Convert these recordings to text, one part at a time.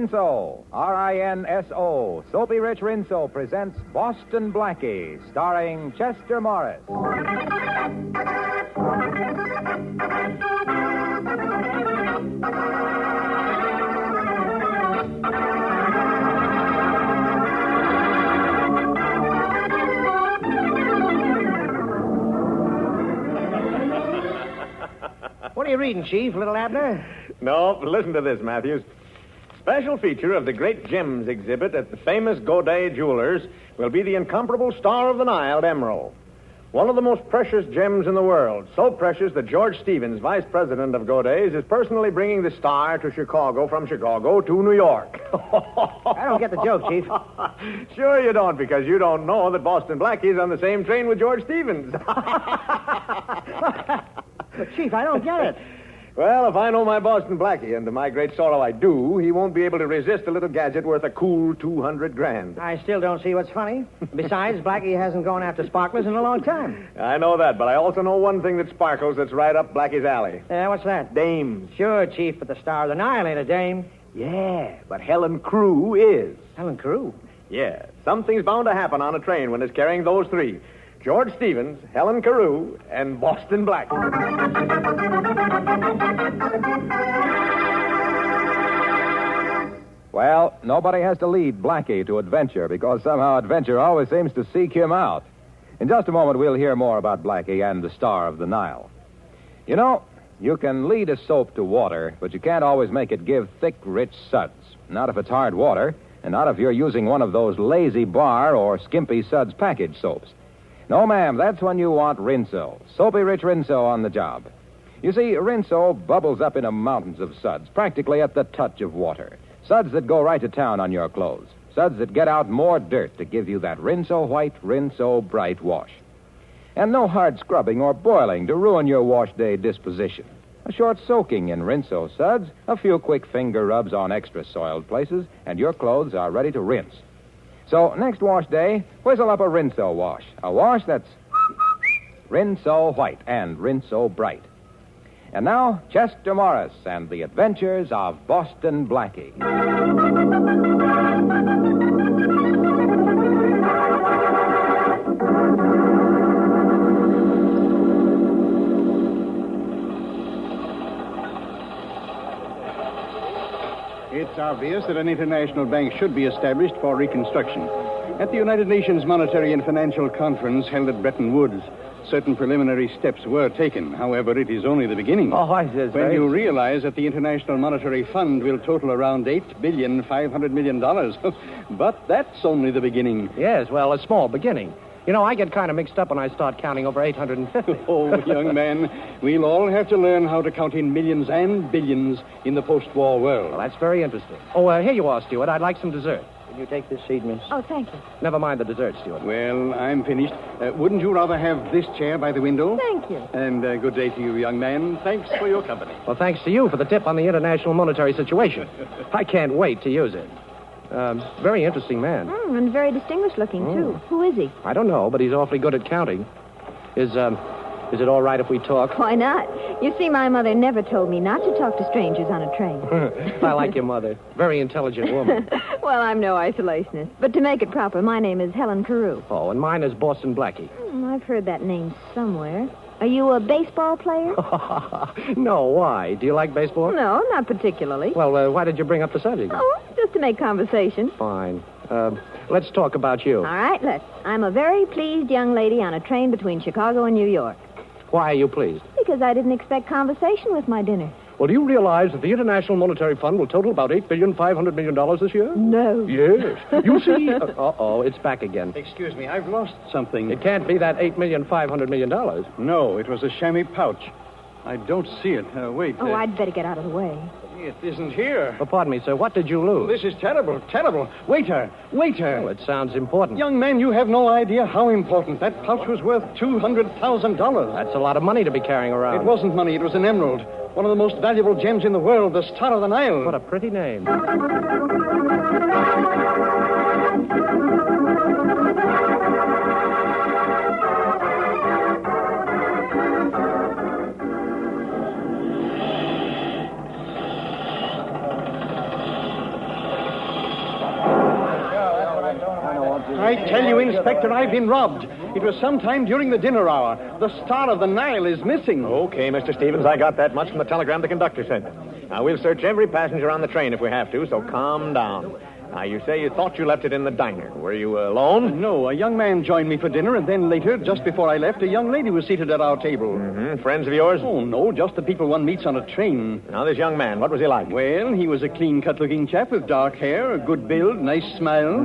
Rinso, R-I-N-S-O, Soapy Rich Rinso presents Boston Blackie, starring Chester Morris. What are you reading, Chief? Little Abner? No, listen to this, Matthews. Special feature of the Great Gems exhibit at the famous Godet Jewelers will be the incomparable Star of the Nile, Emerald. One of the most precious gems in the world. So precious that George Stevens, vice president of Godet's, is personally bringing the star to Chicago from Chicago to New York. I don't get the joke, Chief. Sure you don't, because you don't know that Boston Blackie's on the same train with George Stevens. But, Chief, I don't get it. Well, if I know my Boston Blackie, and to my great sorrow I do, he won't be able to resist a little gadget worth a cool $200,000. I still don't see what's funny. Besides, Blackie hasn't gone after sparklers in a long time. I know that, but I also know one thing that sparkles that's right up Blackie's alley. What's that? Dames. Sure, Chief, but the Star of the Nile ain't a dame. Yeah, but Helen Crew is. Helen Carew? Yeah, something's bound to happen on a train when it's carrying those three. George Stevens, Helen Carew, and Boston Blackie. Well, nobody has to lead Blackie to adventure because somehow adventure always seems to seek him out. In just a moment, we'll hear more about Blackie and the Star of the Nile. You know, you can lead a soap to water, but you can't always make it give thick, rich suds. Not if it's hard water, and not if you're using one of those lazy bar or skimpy suds package soaps. No, ma'am, that's when you want Rinso. Soapy Rich Rinso on the job. You see, Rinso bubbles up into mountains of suds, practically at the touch of water. Suds that go right to town on your clothes. Suds that get out more dirt to give you that Rinso white, Rinso bright wash. And no hard scrubbing or boiling to ruin your wash day disposition. A short soaking in Rinso suds, a few quick finger rubs on extra soiled places, and your clothes are ready to rinse. So, next wash day, whistle up a Rinso wash. A wash that's Rinso white and Rinso bright. And now, Chester Morris and the adventures of Boston Blackie. It's obvious that an international bank should be established for reconstruction. At the United Nations Monetary and Financial Conference held at Bretton Woods, certain preliminary steps were taken. However, it is only the beginning. When you realize that the International Monetary Fund will total around $8,500,000,000. But that's only the beginning. Yes, well, a small beginning. You know, I get kind of mixed up when I start counting over 850. Oh, young man, we'll all have to learn how to count in millions and billions in the post-war world. Well, that's very interesting. Oh, here you are, Stuart. I'd like some dessert. Can you take this seat, miss? Oh, thank you. Never mind the dessert, Stuart. Well, I'm finished. Wouldn't you rather have this chair by the window? Thank you. And good day to you, young man. Thanks for your company. Well, thanks to you for the tip on the international monetary situation. I can't wait to use it. Very interesting man. And very distinguished looking, too. Who is he? I don't know, but he's awfully good at counting. Is it all right if we talk? Why not? You see, my mother never told me not to talk to strangers on a train. I like your mother. Very intelligent woman. Well, I'm no isolationist. But to make it proper, my name is Helen Carew. Oh, and mine is Boston Blackie. I've heard that name somewhere. Are you a baseball player? No, why? Do you like baseball? No, not particularly. Well, why did you bring up the subject? Oh, just to make conversation. Fine. Let's talk about you. All right, let's. I'm a very pleased young lady on a train between Chicago and New York. Why are you pleased? Because I didn't expect conversation with my dinner. Well, do you realize that the International Monetary Fund will total about $8,500,000,000 this year? No. Yes. You see... Uh-oh, it's back again. Excuse me, I've lost something. It can't be that $8,500,000,000. No, it was a chamois pouch. I don't see it. Wait. Oh, I'd better get out of the way. It isn't here. Oh, pardon me, sir. What did you lose? This is terrible, terrible. Waiter. Oh, it sounds important. Young man, you have no idea how important. That pouch was worth $200,000. That's a lot of money to be carrying around. It wasn't money. It was an emerald. One of the most valuable gems in the world, the Star of the Nile. What a pretty name. Inspector, I've been robbed. It was sometime during the dinner hour. The Star of the Nile is missing. Okay, Mr. Stevens, I got that much from the telegram the conductor sent. Now, we'll search every passenger on the train if we have to, so calm down. Now, you say you thought you left it in the diner. Were you alone? No, a young man joined me for dinner, and then later, just before I left, a young lady was seated at our table. Mm-hmm. Friends of yours? Oh, no, just the people one meets on a train. Now, this young man, what was he like? Well, he was a clean-cut-looking chap with dark hair, a good build, nice smile.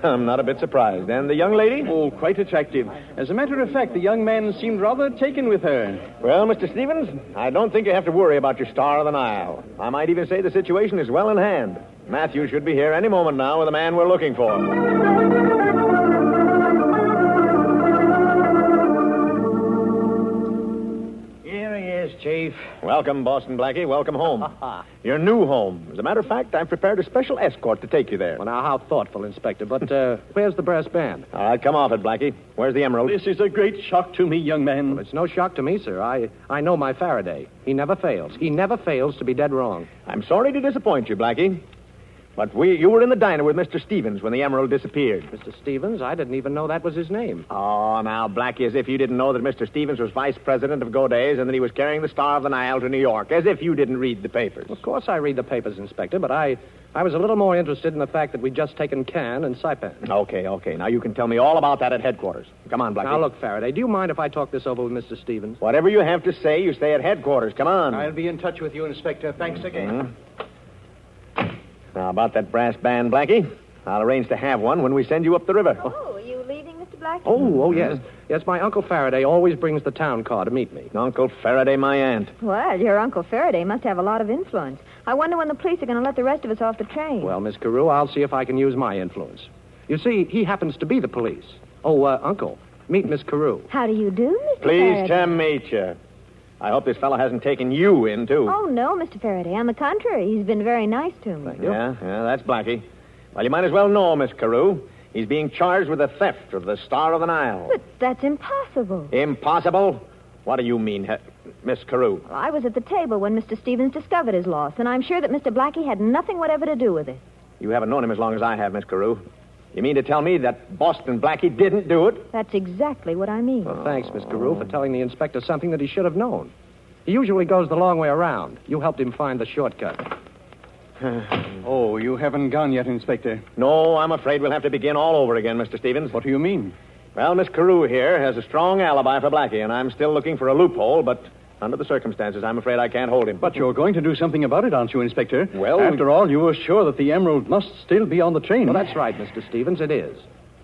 I'm not a bit surprised. And the young lady? Oh, quite attractive. As a matter of fact, the young man seemed rather taken with her. Well, Mr. Stevens, I don't think you have to worry about your Star of the Nile. I might even say the situation is well in hand. Matthew should be here any moment now with the man we're looking for. Here he is, Chief. Welcome, Boston Blackie. Welcome home. Your new home. As a matter of fact, I've prepared a special escort to take you there. Well, now, how thoughtful, Inspector. But where's the brass band? All right, come off it, Blackie. Where's the emerald? This is a great shock to me, young man. Well, it's no shock to me, sir. I know my Faraday. He never fails. He never fails to be dead wrong. I'm sorry to disappoint you, Blackie. But you were in the diner with Mr. Stevens when the emerald disappeared. Mr. Stevens? I didn't even know that was his name. Oh, now, Blackie, as if you didn't know that Mr. Stevens was vice president of Goday's and that he was carrying the Star of the Nile to New York. As if you didn't read the papers. Of course I read the papers, Inspector, but I was a little more interested in the fact that we'd just taken Cannes and Saipan. Okay. Now, you can tell me all about that at headquarters. Come on, Blackie. Now, look, Faraday, do you mind if I talk this over with Mr. Stevens? Whatever you have to say, you stay at headquarters. Come on. I'll be in touch with you, Inspector. Thanks again. Mm-hmm. Now, about that brass band, Blackie, I'll arrange to have one when we send you up the river. Oh, are you leaving, Mr. Blackie? Oh, yes. Yes, my Uncle Faraday always brings the town car to meet me. Uncle Faraday, my aunt. Well, your Uncle Faraday must have a lot of influence. I wonder when the police are going to let the rest of us off the train. Well, Miss Carew, I'll see if I can use my influence. You see, he happens to be the police. Oh, Uncle, meet Miss Carew. How do you do, Mr. Pleased Faraday? to meet you. I hope this fellow hasn't taken you in, too. Oh, no, Mr. Faraday. On the contrary, he's been very nice to me. Thank you. Yeah, that's Blackie. Well, you might as well know, Miss Carew. He's being charged with the theft of the Star of the Nile. But that's impossible. Impossible? What do you mean, Miss Carew? Well, I was at the table when Mr. Stevens discovered his loss, and I'm sure that Mr. Blackie had nothing whatever to do with it. You haven't known him as long as I have, Miss Carew. You mean to tell me that Boston Blackie didn't do it? That's exactly what I mean. Well, thanks, Miss Carew, for telling the inspector something that he should have known. He usually goes the long way around. You helped him find the shortcut. Oh, you haven't gone yet, Inspector. No, I'm afraid we'll have to begin all over again, Mr. Stevens. What do you mean? Well, Miss Carew here has a strong alibi for Blackie, and I'm still looking for a loophole, but under the circumstances, I'm afraid I can't hold him. But you're going to do something about it, aren't you, Inspector? Well, after all, you were sure that the emerald must still be on the train. Well, that's right, Mr. Stevens, it is.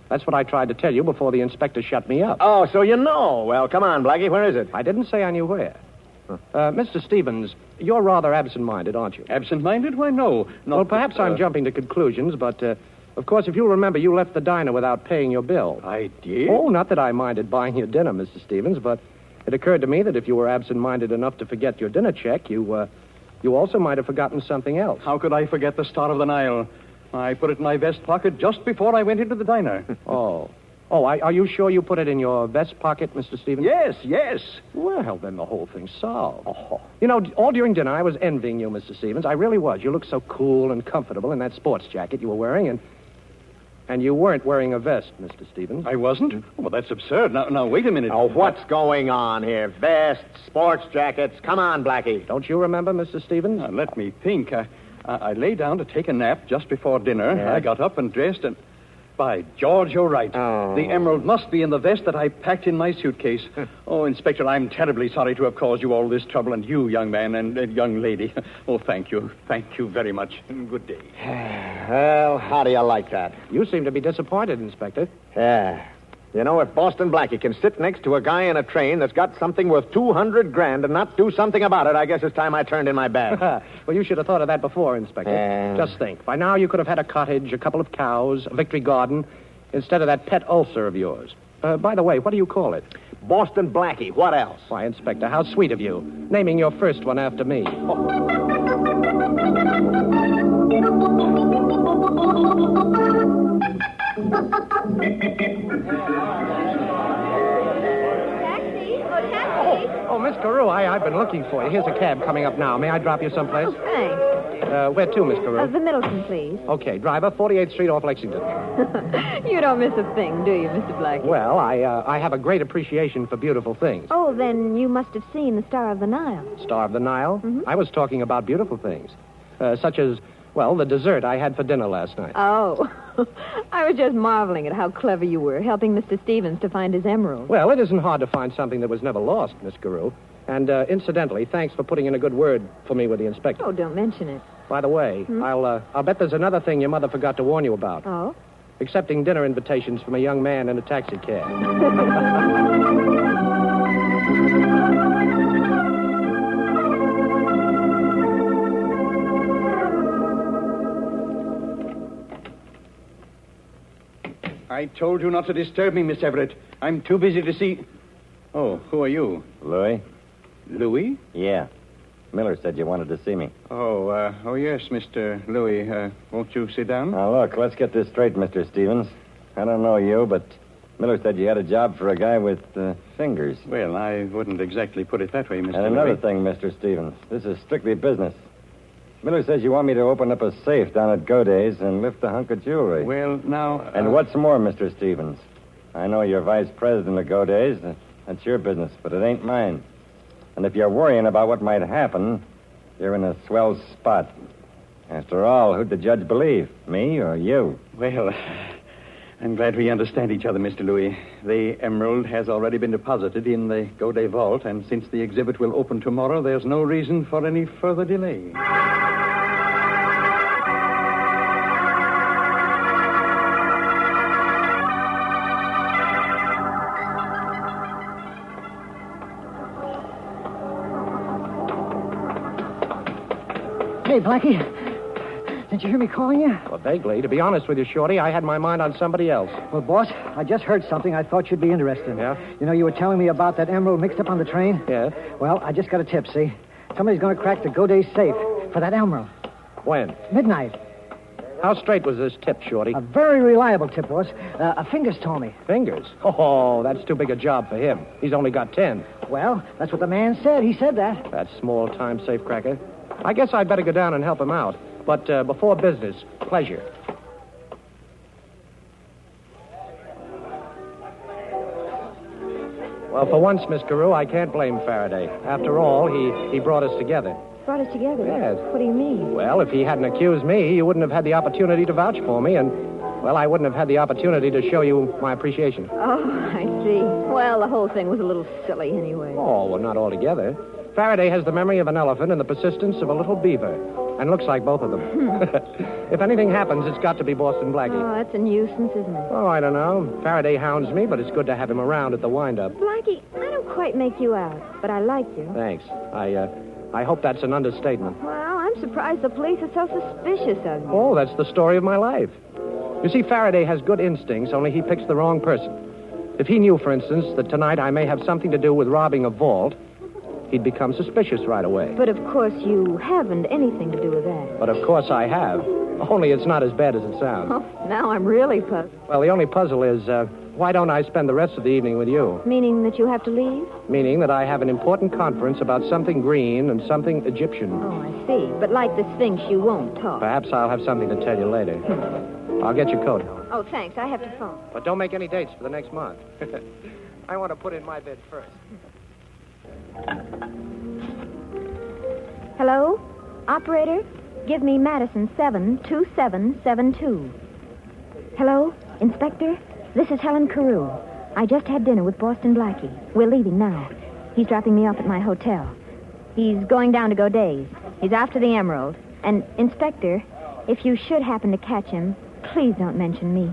That's what I tried to tell you before the inspector shut me up. Oh, so you know. Well, come on, Blackie, where is it? I didn't say I knew where. Mr. Stevens, you're rather absent-minded, aren't you? Absent-minded? Why, no. Well, perhaps I'm jumping to conclusions, but, of course, if you'll remember, you left the diner without paying your bill. I did? Oh, not that I minded buying your dinner, Mr. Stevens, but it occurred to me that if you were absent-minded enough to forget your dinner check, you also might have forgotten something else. How could I forget the Star of the Nile? I put it in my vest pocket just before I went into the diner. Oh, are you sure you put it in your vest pocket, Mr. Stevens? Yes. Well, then the whole thing's solved. Oh. You know, all during dinner, I was envying you, Mr. Stevens. I really was. You looked so cool and comfortable in that sports jacket you were wearing, and you weren't wearing a vest, Mr. Stevens. I wasn't? Well, that's absurd. Now, wait a minute. Oh, what's going on here? Vests, sports jackets. Come on, Blackie. Don't you remember, Mr. Stevens? Let me think. I lay down to take a nap just before dinner. Yeah. I got up and dressed and... By George, you're right. Oh. The emerald must be in the vest that I packed in my suitcase. Oh, Inspector, I'm terribly sorry to have caused you all this trouble, and you, young man, and young lady. Oh, thank you. Thank you very much, and good day. Well, how do you like that? You seem to be disappointed, Inspector. Yeah. You know, if Boston Blackie can sit next to a guy in a train that's got something worth $200,000 and not do something about it, I guess it's time I turned in my bag. Well, you should have thought of that before, Inspector. Just think. By now, you could have had a cottage, a couple of cows, a victory garden, instead of that pet ulcer of yours. By the way, what do you call it? Boston Blackie. What else? Why, Inspector, how sweet of you, naming your first one after me. Taxi. Oh, Miss Carew, I've been looking for you. Here's a cab coming up now. May I drop you someplace? Thanks. Where to, Miss Carew? The Middleton, please. Okay, driver, 48th Street off Lexington. You don't miss a thing, do you, Mr. Blackie? Well, I have a great appreciation for beautiful things. Oh, then you must have seen the Star of the Nile. Star of the Nile? Mm-hmm. I was talking about beautiful things. Such as, well, the dessert I had for dinner last night. Oh, I was just marveling at how clever you were, helping Mr. Stevens to find his emerald. Well, it isn't hard to find something that was never lost, Miss Carew. And, incidentally, thanks for putting in a good word for me with the inspector. Oh, don't mention it. By the way, I'll bet there's another thing your mother forgot to warn you about. Oh? Accepting dinner invitations from a young man in a taxi cab. I told you not to disturb me, Miss Everett. I'm too busy to see... Oh, who are you? Louis? Louis? Yeah. Miller said you wanted to see me. Oh, yes, Mr. Louis. Won't you sit down? Now, look, let's get this straight, Mr. Stevens. I don't know you, but Miller said you had a job for a guy with fingers. Well, I wouldn't exactly put it that way, Mr. And another Louis. thing, Mr. Stevens. This is strictly business. Miller says you want me to open up a safe down at Goday's and lift a hunk of jewelry. Well, now... And what's more, Mr. Stevens, I know you're vice president of Goday's. That's your business, but it ain't mine. And if you're worrying about what might happen, you're in a swell spot. After all, who'd the judge believe, me or you? Well, I'm glad we understand each other, Mr. Louis. The emerald has already been deposited in the Goday vault, and since the exhibit will open tomorrow, there's no reason for any further delay. Hey, Blackie. Did you hear me calling you? Well, vaguely. To be honest with you, Shorty, I had my mind on somebody else. Well, boss, I just heard something I thought you'd be interested in. Yeah? You know, you were telling me about that emerald mixed up on the train? Yeah? Well, I just got a tip, see? Somebody's going to crack the Goday safe for that emerald. When? Midnight. How straight was this tip, Shorty? A very reliable tip, boss. Fingers told me. Fingers? Oh, that's too big a job for him. He's only got 10. Well, that's what the man said. He said that. That small-time safecracker. I guess I'd better go down and help him out. But before business, pleasure. Well, for once, Miss Carew, I can't blame Faraday. After all, he brought us together. Brought us together? Yes. What do you mean? Well, if he hadn't accused me, you wouldn't have had the opportunity to vouch for me, and, well, I wouldn't have had the opportunity to show you my appreciation. Oh, I see. Well, the whole thing was a little silly anyway. Oh, well, not altogether. Faraday has the memory of an elephant and the persistence of a little beaver. And looks like both of them. If anything happens, it's got to be Boston Blackie. Oh, that's a nuisance, isn't it? Oh, I don't know. Faraday hounds me, but it's good to have him around at the wind-up. Blackie, I don't quite make you out, but I like you. Thanks. I hope that's an understatement. Well, I'm surprised the police are so suspicious of you. Oh, that's the story of my life. You see, Faraday has good instincts, only he picks the wrong person. If he knew, for instance, that tonight I may have something to do with robbing a vault, he'd become suspicious right away. But, of course, you haven't anything to do with that. But, of course, I have. Only it's not as bad as it sounds. Oh, now I'm really puzzled. Well, the only puzzle is, why don't I spend the rest of the evening with you? Meaning that you have to leave? Meaning that I have an important conference about something green and something Egyptian. Oh, I see. But like the Sphinx, you won't talk. Perhaps I'll have something to tell you later. I'll get your coat. Oh, thanks. I have to phone. But don't make any dates for the next month. I want to put in my bid first. Hello? Operator, give me Madison 72772. Hello? Inspector? This is Helen Carew. I just had dinner with Boston Blackie. We're leaving now. He's dropping me off at my hotel. He's going down to Goday's. He's after the emerald. And, Inspector, if you should happen to catch him, please don't mention me.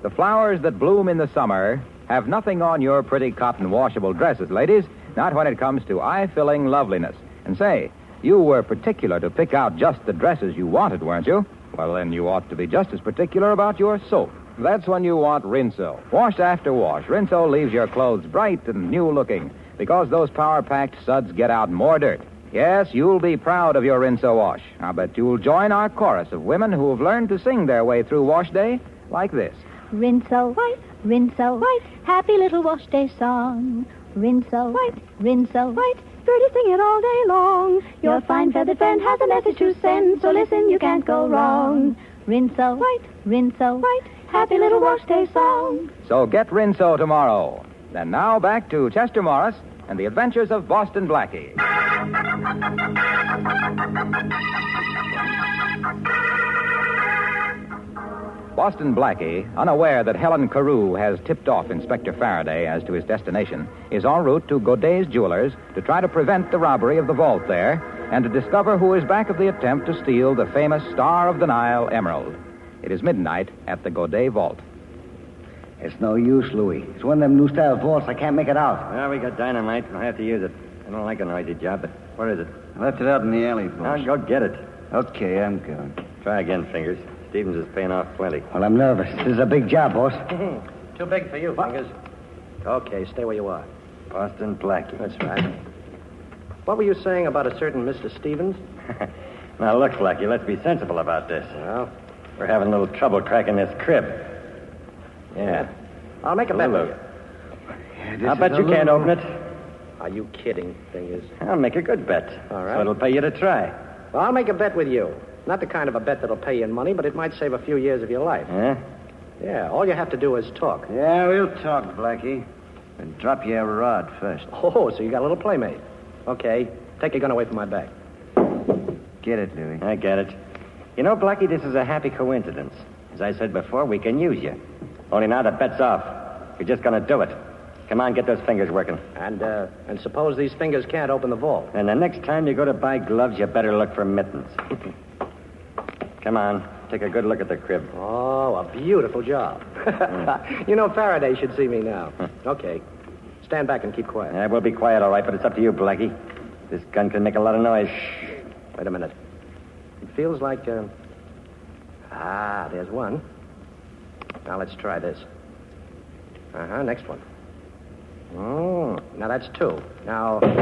The flowers that bloom in the summer have nothing on your pretty cotton washable dresses, ladies, not when it comes to eye-filling loveliness. And say, you were particular to pick out just the dresses you wanted, weren't you? Well, then you ought to be just as particular about your soap. That's when you want Rinso. Wash after wash, Rinso leaves your clothes bright and new-looking because those power-packed suds get out more dirt. Yes, you'll be proud of your Rinso wash. I bet you'll join our chorus of women who have learned to sing their way through wash day like this. Rinso white, happy little wash day song. Rinso. White. Rinso. White, birdie sing it all day long. Your fine feathered friend has a message to send, so listen, you can't go wrong. Rinso. White. Rinso. White, happy little wash day song. So get Rinso tomorrow. And now back to Chester Morris and the adventures of Boston Blackie. Boston Blackie, unaware that Helen Carew has tipped off Inspector Faraday as to his destination, is en route to Godet's Jewelers to try to prevent the robbery of the vault there and to discover who is back of the attempt to steal the famous Star of the Nile emerald. It is midnight at the Godet Vault. It's no use, Louis. It's one of them new-style vaults. I can't make it out. Well, we got dynamite. I'll have to use it. I don't like a noisy job, but where is it? I left it out in the alley, boss. I'll go get it. Okay, I'm going. Try again, Fingers. Stevens is paying off plenty. Well, I'm nervous. This is a big job, boss. Too big for you, Fingers. Okay, stay where you are. Boston Blackie. That's right. What were you saying about a certain Mr. Stevens? Now, look, Blackie, let's be sensible about this. Well, We're having a little trouble cracking this crib. Yeah. I'll make a bet with you. I'll bet you can't open it. Are you kidding, Fingers? I'll make a good bet. All right. So it'll pay you to try. Well, I'll make a bet with you. Not the kind of a bet that'll pay you in money, but it might save a few years of your life. Huh? Yeah, all you have to do is talk. Yeah, we'll talk, Blackie. And drop your rod first. Oh, so you got a little playmate. Okay, take your gun away from my back. Get it, Louis. I get it. You know, Blackie, this is a happy coincidence. As I said before, we can use you. Only now the bet's off. You're just going to do it. Come on, get those fingers working. And suppose these fingers can't open the vault. And the next time you go to buy gloves, you better look for mittens. Come on, take a good look at the crib. Oh, a beautiful job. You know, Faraday should see me now. Okay. Stand back and keep quiet. Yeah, we'll be quiet, all right, but it's up to you, Blackie. This gun can make a lot of noise. Wait a minute. It feels like, there's one. Now let's try this. Next one. Oh, now that's two. Now... Open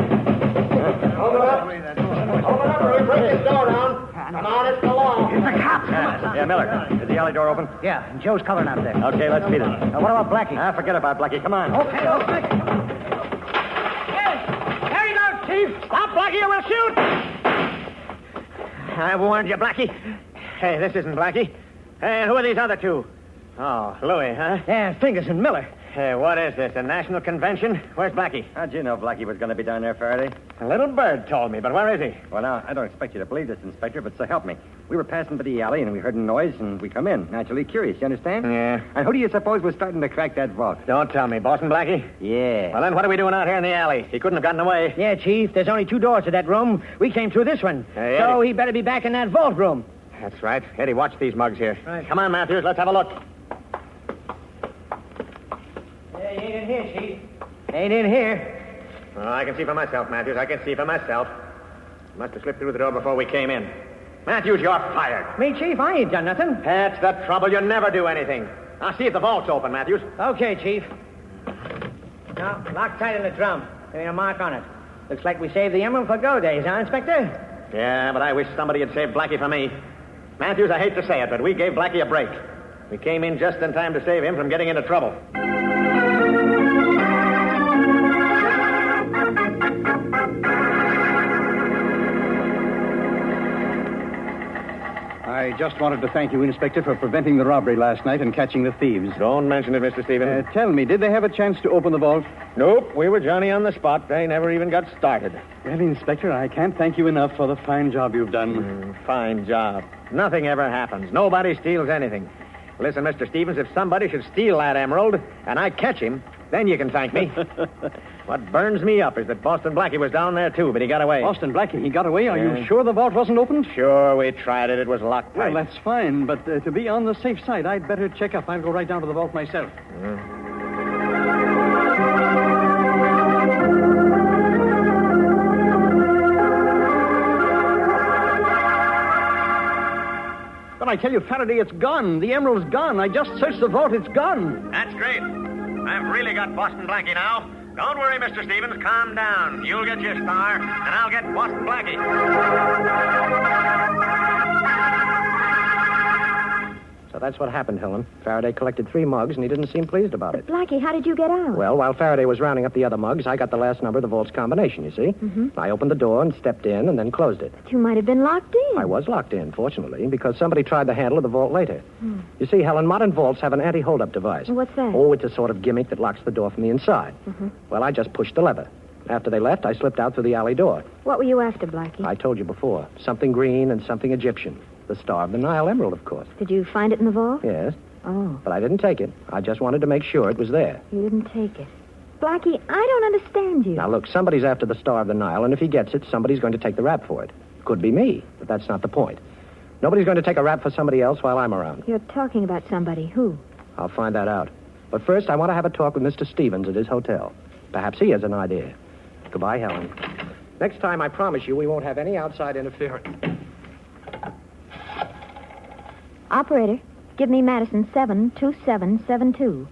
up. Open up or we break this door down. Come on, it's the law. It's the cops. Yeah, Miller. Is the alley door open? Yeah, and Joe's covering out there. Okay, let's beat it. What about Blackie? Forget about Blackie. Come on. Okay. There you go, Chief. Stop, Blackie, or we'll shoot. I warned you, Blackie. Hey, this isn't Blackie. Hey, who are these other two? Oh, Louis, huh? Yeah, Fingers and Miller. Hey, what is this, a national convention? Where's Blackie? How'd you know Blackie was going to be down there, Faraday? A little bird told me, but where is he? Well, now, I don't expect you to believe this, Inspector, but so help me. We were passing by the alley, and we heard a noise, and we come in. Naturally curious, you understand? Yeah. And who do you suppose was starting to crack that vault? Don't tell me. Boston Blackie? Yeah. Well, then what are we doing out here in the alley? He couldn't have gotten away. Yeah, Chief, there's only two doors to that room. We came through this one. Hey, so Eddie. he better be back in that vault room. That's right. Eddie, watch these mugs here. Right. Come on, Matthews. Let's have a look. He ain't in here, Chief. Ain't in here. Oh, I can see for myself, Matthews. I can see for myself. Must have slipped through the door before we came in. Matthews, you're fired. Me, Chief, I ain't done nothing. That's the trouble. You never do anything. Now, see if the vault's open, Matthews. Okay, Chief. Now, lock tight in the drum. There ain't a mark on it. Looks like we saved the emerald for go days, huh, Inspector? Yeah, but I wish somebody had saved Blackie for me. Matthews, I hate to say it, but we gave Blackie a break. We came in just in time to save him from getting into trouble. I just wanted to thank you, Inspector, for preventing the robbery last night and catching the thieves. Don't mention it, Mr. Stevens. Tell me, did they have a chance to open the vault? Nope, we were Johnny on the spot. They never even got started. Well, Inspector, I can't thank you enough for the fine job you've done. Fine job. Nothing ever happens. Nobody steals anything. Listen, Mr. Stevens, if somebody should steal that emerald and I catch him, then you can thank me. What burns me up is that Boston Blackie was down there, too, but he got away. Boston Blackie, he got away? Are you sure the vault wasn't opened? Sure, we tried it. It was locked tight. Well, that's fine, but to be on the safe side, I'd better check up. I'll go right down to the vault myself. But I tell you, Faraday, it's gone. The emerald's gone. I just searched the vault. It's gone. That's great. I've really got Boston Blackie now. Don't worry, Mr. Stevens. Calm down. You'll get your star, and I'll get Boston Blackie. So that's what happened, Helen. Faraday collected 3 mugs, and he didn't seem pleased about it. But, Blackie, how did you get out? Well, while Faraday was rounding up the other mugs, I got the last number of the vault's combination, you see? Mm-hmm. I opened the door and stepped in and then closed it. But you might have been locked in. I was locked in, fortunately, because somebody tried the handle of the vault later. You see, Helen, modern vaults have an anti-hold-up device. What's that? Oh, it's a sort of gimmick that locks the door from the inside. Mm-hmm. Well, I just pushed the lever. After they left, I slipped out through the alley door. What were you after, Blackie? I told you before. Something green and something Egyptian. The Star of the Nile emerald, of course. Did you find it in the vault? Yes, Oh, but I didn't take it. I just wanted to make sure it was there. you didn't take it. Blackie, I don't understand you. Now, look, somebody's after the Star of the Nile, and if he gets it, somebody's going to take the rap for it. Could be me, but that's not the point. Nobody's going to take a rap for somebody else while I'm around. You're talking about somebody. Who? I'll find that out. But first, I want to have a talk with Mr. Stevens at his hotel. Perhaps he has an idea. Goodbye, Helen. Next time, I promise you, we won't have any outside interference. Operator, give me Madison 72772.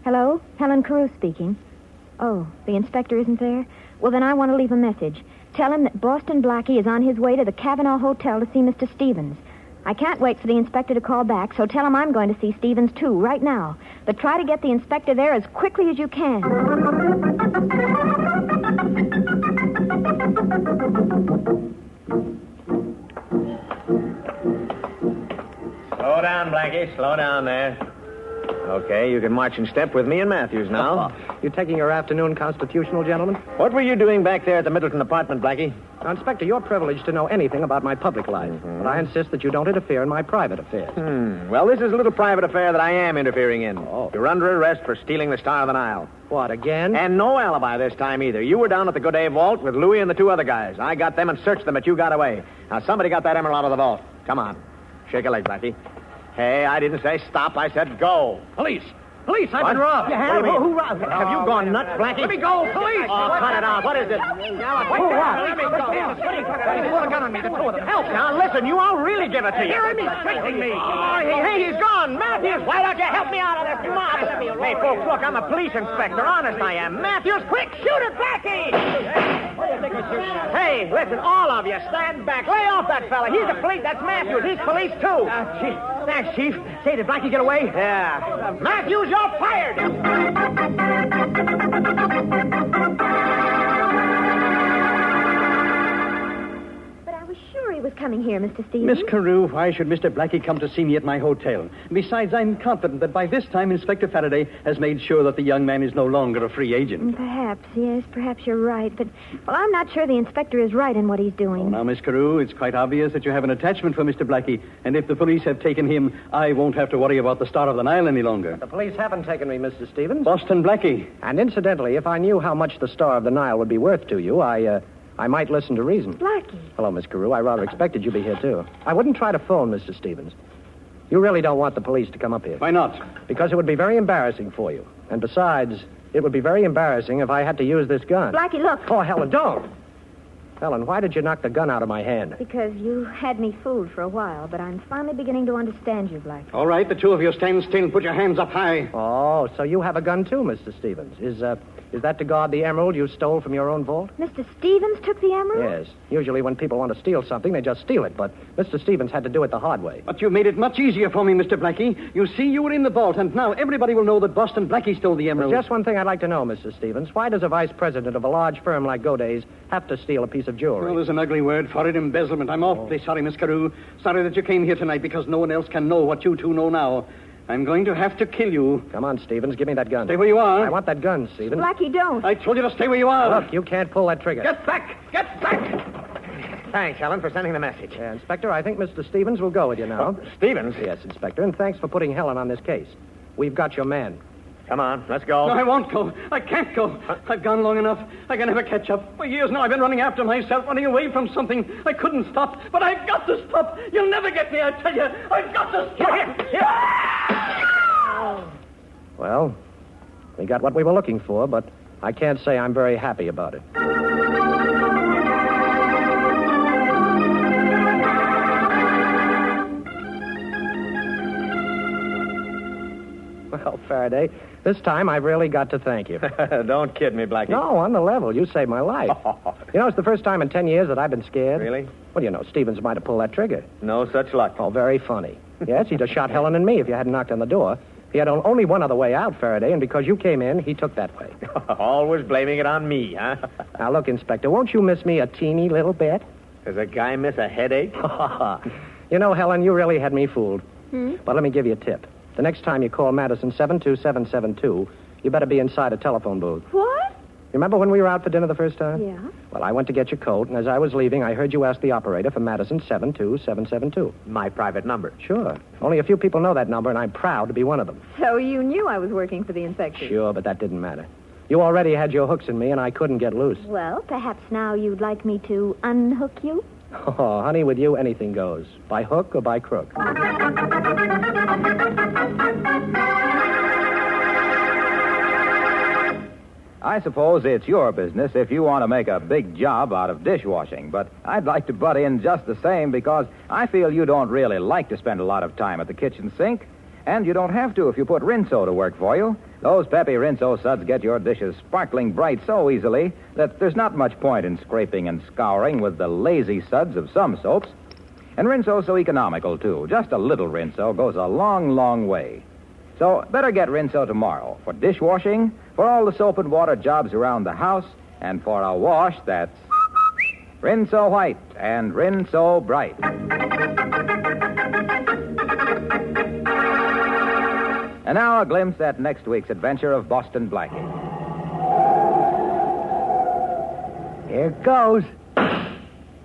Hello? Helen Carew speaking. Oh, the inspector isn't there? Well, then I want to leave a message. Tell him that Boston Blackie is on his way to the Cavanaugh Hotel to see Mr. Stevens. I can't wait for the inspector to call back, so tell him I'm going to see Stevens, too, right now. But try to get the inspector there as quickly as you can. Slow down, Blackie. Slow down there. Okay, you can march in step with me and Matthews now. You taking your afternoon constitutional, gentlemen? What were you doing back there at the Middleton apartment, Blackie? Now, Inspector, you're privileged to know anything about my public life, but I insist that you don't interfere in my private affairs. Well, this is a little private affair that I am interfering in. Oh. You're under arrest for stealing the Star of the Nile. What, again? And no alibi this time either. You were down at the Godet vault with Louis and the 2 other guys. I got them and searched them, but you got away. Now, somebody got that emerald out of the vault. Come on. Shake a leg, Blackie. Hey, I didn't say stop. I said go. Police! Police, I've been robbed. You have? Who robbed? Have you gone nuts, Blackie? Let me go, police! Oh, cut it out. What is it? Who, what? Let me go. They pulled a gun on me, the 2 of them. Help! Now, listen, you all really give it to you. Hear me threatening me. Oh, hey, he's gone. Matthews, why don't you help me out of this mob? Hey, folks, look, I'm a police inspector. Honest, I am. Matthews, quick, shoot it, Blackie! Hey, listen, all of you, stand back. Lay off that fella. He's a police. That's Matthews. He's police, too. Chief. Thanks, Chief. Say, did Blackie get away? Yeah. Matthews, you're fired. But I was sure he was coming here, Mr. Stevens. Miss Carew, why should Mr. Blackie come to see me at my hotel? Besides, I'm confident that by this time Inspector Faraday has made sure that the young man is no longer a free agent. Perhaps, yes, perhaps you're right. But, well, I'm not sure the inspector is right in what he's doing. Oh, now, Miss Carew, it's quite obvious that you have an attachment for Mr. Blackie, and if the police have taken him, I won't have to worry about the Star of the Nile any longer. The police haven't taken me, Mr. Stevens. Boston Blackie. And incidentally, if I knew how much the Star of the Nile would be worth to you, I might listen to reason. Blackie. Hello, Miss Carew. I rather expected you'd be here, too. I wouldn't try to phone Mr. Stevens. You really don't want the police to come up here. Why not? Because it would be very embarrassing for you. And besides, it would be very embarrassing if I had to use this gun. Blackie, look. Oh, Helen, don't. Helen, why did you knock the gun out of my hand? Because you had me fooled for a while, but I'm finally beginning to understand you, Blackie. All right, the 2 of you stand still and put your hands up high. Oh, so you have a gun, too, Mr. Stevens. Is that to guard the emerald you stole from your own vault? Mr. Stevens took the emerald? Yes. Usually when people want to steal something, they just steal it. But Mr. Stevens had to do it the hard way. But you made it much easier for me, Mr. Blackie. You see, you were in the vault, and now everybody will know that Boston Blackie stole the emerald. There's just one thing I'd like to know, Mr. Stevens. Why does a vice president of a large firm like Godey's have to steal a piece of jewelry? Well, there's an ugly word for it, embezzlement. I'm awfully sorry, Miss Carew. Sorry that you came here tonight because no one else can know what you 2 know now. I'm going to have to kill you. Come on, Stevens. Give me that gun. Stay where you are. I want that gun, Stevens. Blackie, don't. I told you to stay where you are. Look, you can't pull that trigger. Get back! Get back! Thanks, Helen, for sending the message. Inspector, I think Mr. Stevens will go with you now. Stevens? Yes, Inspector, and thanks for putting Helen on this case. We've got your man. Come on, let's go. No, I won't go. I can't go. I've gone long enough. I can never catch up. For years now, I've been running after myself, running away from something I couldn't stop. But I've got to stop. You'll never get me, I tell you. I've got to stop. Well, we got what we were looking for, but I can't say I'm very happy about it. Well, Faraday, this time I've really got to thank you. Don't kid me, Blackie. No, on the level. You saved my life. You know, it's the first time in 10 years that I've been scared. Really? Well, you know, Stevens might have pulled that trigger. No such luck. Oh, very funny. Yes, he'd have shot Helen and me if you hadn't knocked on the door. He had only one other way out, Faraday, and because you came in, he took that way. Always blaming it on me, huh? Now, look, Inspector, won't you miss me a teeny little bit? Does a guy miss a headache? You know, Helen, you really had me fooled. But let me give you a tip. The next time you call Madison 72772, you better be inside a telephone booth. What? Remember when we were out for dinner the first time? Yeah. Well, I went to get your coat, and as I was leaving, I heard you ask the operator for Madison 72772. My private number. Sure. Only a few people know that number, and I'm proud to be one of them. So you knew I was working for the inspector? Sure, but that didn't matter. You already had your hooks in me, and I couldn't get loose. Well, perhaps now you'd like me to unhook you? Oh, honey, with you, anything goes. By hook or by crook. I suppose it's your business if you want to make a big job out of dishwashing, but I'd like to butt in just the same because I feel you don't really like to spend a lot of time at the kitchen sink, and you don't have to if you put Rinso to work for you. Those peppy Rinso suds get your dishes sparkling bright so easily that there's not much point in scraping and scouring with the lazy suds of some soaps. And Rinso's so economical, too. Just a little Rinso goes a long, long way. So better get Rinso tomorrow for dishwashing, for all the soap and water jobs around the house, and for a wash that's Rinso white and Rinso bright. And now a glimpse at next week's adventure of Boston Blackie. Here it goes.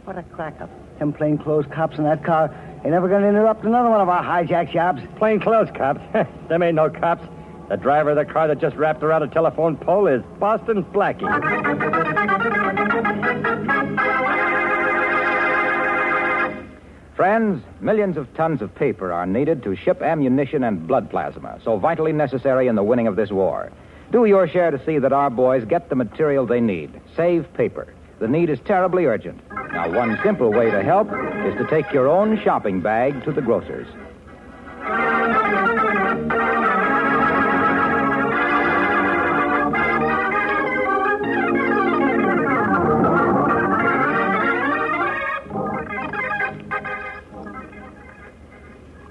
What a crack-up. Them plainclothes cops in that car ain't never going to interrupt another one of our hijack jobs. Plainclothes cops. Them ain't no cops. The driver of the car that just wrapped around a telephone pole is Boston Blackie. Friends, millions of tons of paper are needed to ship ammunition and blood plasma, so vitally necessary in the winning of this war. Do your share to see that our boys get the material they need. Save paper. The need is terribly urgent. Now, one simple way to help is to take your own shopping bag to the grocer's.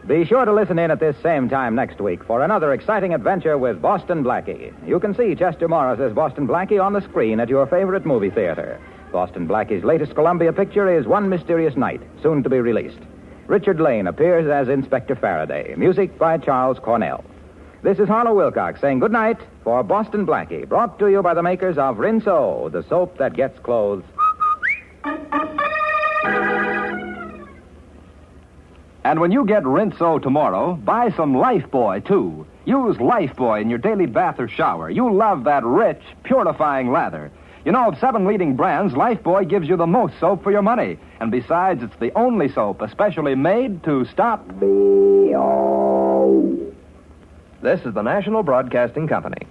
Be sure to listen in at this same time next week for another exciting adventure with Boston Blackie. You can see Chester Morris as Boston Blackie on the screen at your favorite movie theater. Boston Blackie's latest Columbia picture is One Mysterious Night, soon to be released. Richard Lane appears as Inspector Faraday. Music by Charles Cornell. This is Harlow Wilcox saying good night for Boston Blackie, brought to you by the makers of Rinso, the soap that gets clothes. And when you get Rinso tomorrow, buy some Lifebuoy, too. Use Lifebuoy in your daily bath or shower. You'll love that rich, purifying lather. You know, of 7 leading brands, Lifebuoy gives you the most soap for your money. And besides, it's the only soap especially made to stop B.O. This is the National Broadcasting Company.